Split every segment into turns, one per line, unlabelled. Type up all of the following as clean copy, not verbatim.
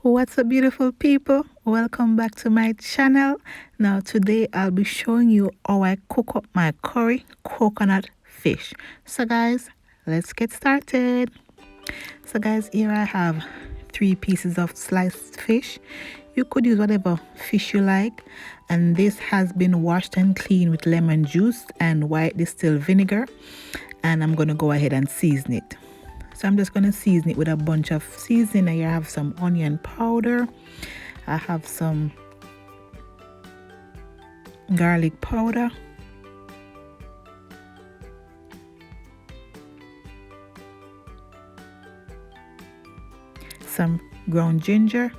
What's up, beautiful people? Welcome back to my channel. Now today I'll be showing you how I cook up my curry coconut fish. So guys, let's get started. So guys, here I have 3 pieces of sliced fish. You could use whatever fish you like, and this has been washed and cleaned with lemon juice and white distilled vinegar, and I'm going to go ahead and season it. So I'm just going to season it with a bunch of seasoning. I have some onion powder, I have some garlic powder, some ground ginger,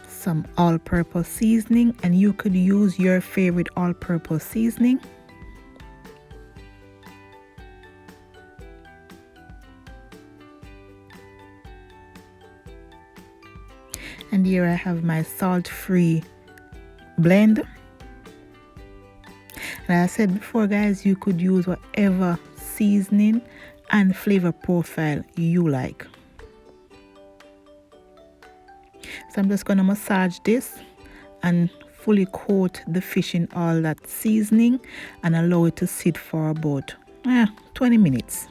some all-purpose seasoning, and you could use your favorite all-purpose seasoning. And here I have my salt-free blend. And as I said before, guys, you could use whatever seasoning and flavor profile you like. So I'm just going to massage this and fully coat the fish in all that seasoning and allow it to sit for about 20 minutes.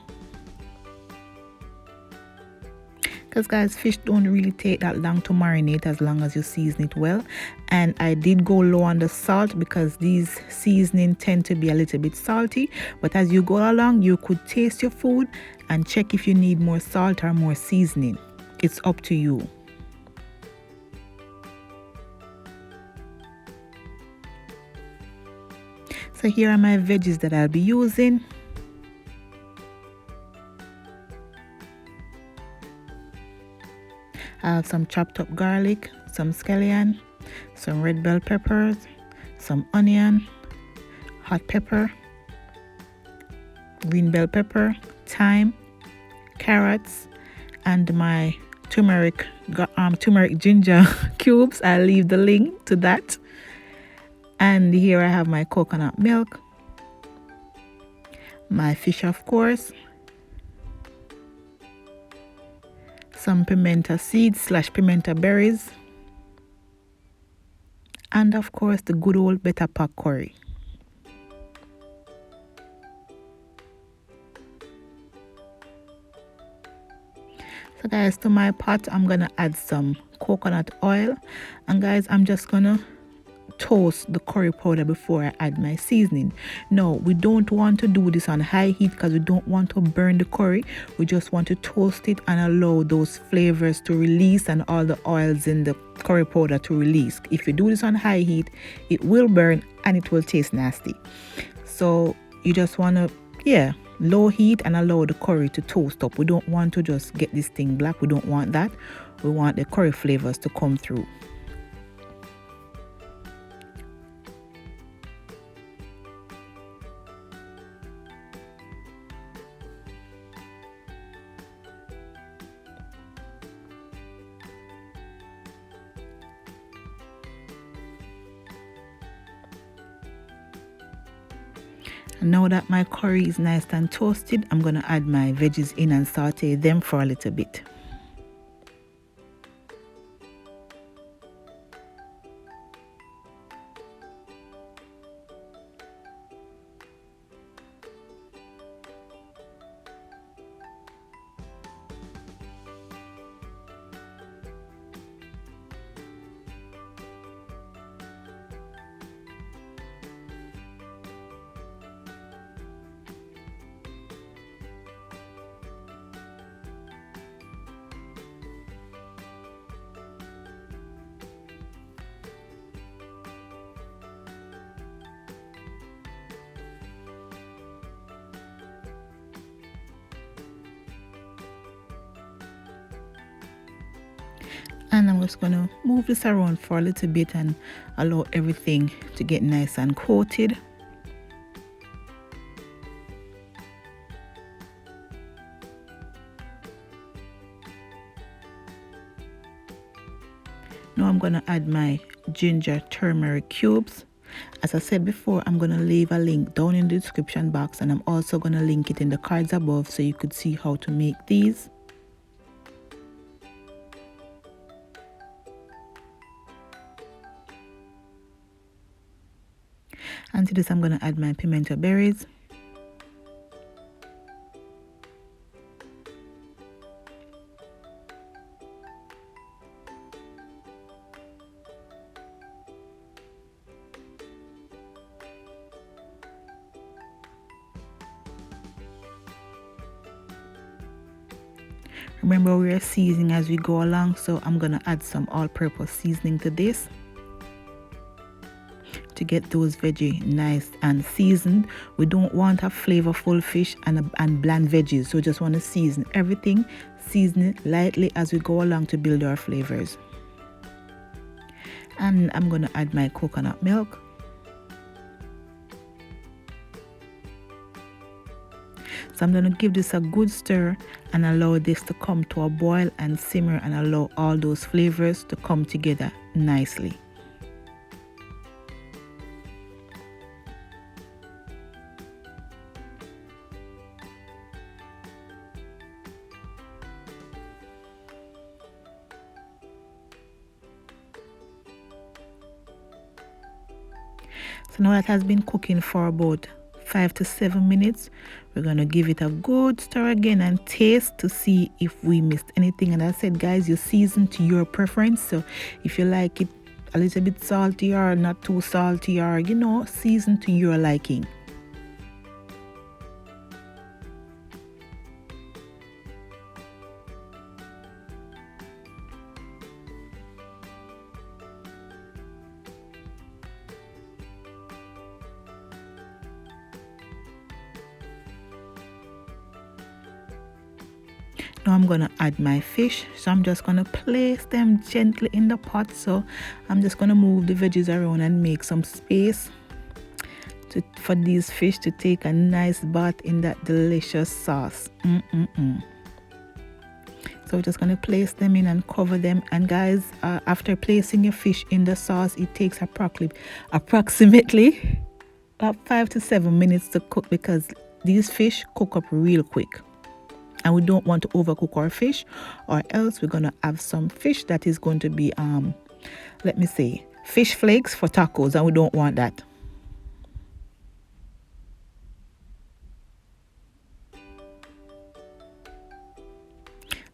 Because guys, fish don't really take that long to marinate as long as you season it well. And I did go low on the salt because these seasoning tend to be a little bit salty. But as you go along, you could taste your food and check if you need more salt or more seasoning. It's up to you. So here are my veggies that I'll be using. I have some chopped up garlic, some scallion, some red bell peppers, some onion, hot pepper, green bell pepper, thyme, carrots, and my turmeric ginger cubes. I'll leave the link to that. And here I have my coconut milk, my fish, of course, some pimento seeds / pimento berries, and of course the good old better pack curry. So guys, to my pot I'm gonna add some coconut oil, and guys, I'm just gonna toast the curry powder before I add my seasoning. No, we don't want to do this on high heat because we don't want to burn the curry. We just want to toast it and allow those flavors to release and all the oils in the curry powder to release. If you do this on high heat, it will burn and it will taste nasty. So you just want to low heat and allow the curry to toast up. We don't want to just get this thing black. We don't want that. We want the curry flavors to come through. And now that my curry is nice and toasted, I'm going to add my veggies in and saute them for a little bit. And I'm just going to move this around for a little bit and allow everything to get nice and coated. Now I'm going to add my ginger turmeric cubes. As I said before, I'm going to leave a link down in the description box, and I'm also going to link it in the cards above so you could see how to make these. And to this, I'm going to add my pimento berries. Remember, we are seasoning as we go along, so I'm going to add some all-purpose seasoning to this to get those veggies nice and seasoned. We don't want a flavorful fish and bland veggies, so we just want to season everything, season it lightly as we go along to build our flavors. And I'm going to add my coconut milk. So I'm going to give this a good stir and allow this to come to a boil and simmer, and allow all those flavors to come together nicely. So now that has been cooking for about 5 to 7 minutes. We're going to give it a good stir again and taste to see if we missed anything. And I said, guys, you season to your preference. So if you like it a little bit salty or not too salty, or you know, season to your liking. Now I'm going to add my fish, so I'm just going to place them gently in the pot. So I'm just going to move the veggies around and make some space for these fish to take a nice bath in that delicious sauce. So we're just going to place them in and cover them. And guys, after placing your fish in the sauce, it takes approximately about 5 to 7 minutes to cook, because these fish cook up real quick. And we don't want to overcook our fish, or else we're going to have some fish that is going to be, let me say, fish flakes for tacos, and we don't want that.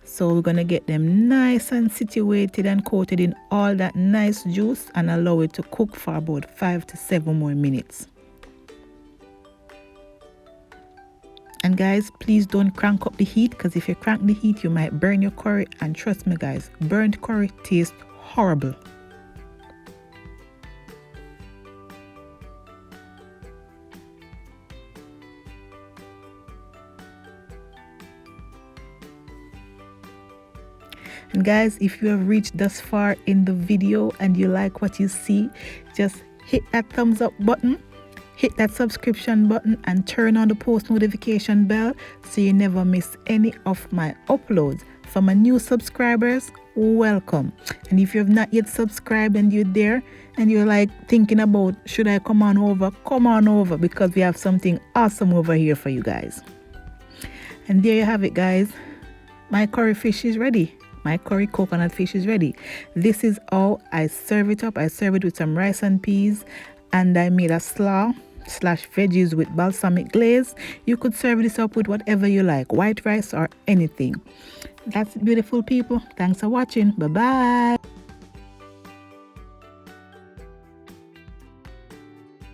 So we're going to get them nice and situated and coated in all that nice juice, and allow it to cook for about 5 to 7 more minutes. And guys, please don't crank up the heat, because if you crank the heat, you might burn your curry. And trust me guys, burnt curry tastes horrible. And guys, if you have reached thus far in the video and you like what you see, just hit that thumbs up button. Hit that subscription button and turn on the post notification bell so you never miss any of my uploads. For my new subscribers, welcome. And if you have not yet subscribed and you're there and you're like thinking about, should I come on over, because we have something awesome over here for you guys. And there you have it, guys. My curry fish is ready. My curry coconut fish is ready. This is how I serve it up. I serve it with some rice and peas, and I made a slaw / veggies with balsamic glaze. You could serve this up with whatever you like, white rice or anything. That's it, beautiful people. Thanks for watching. Bye bye.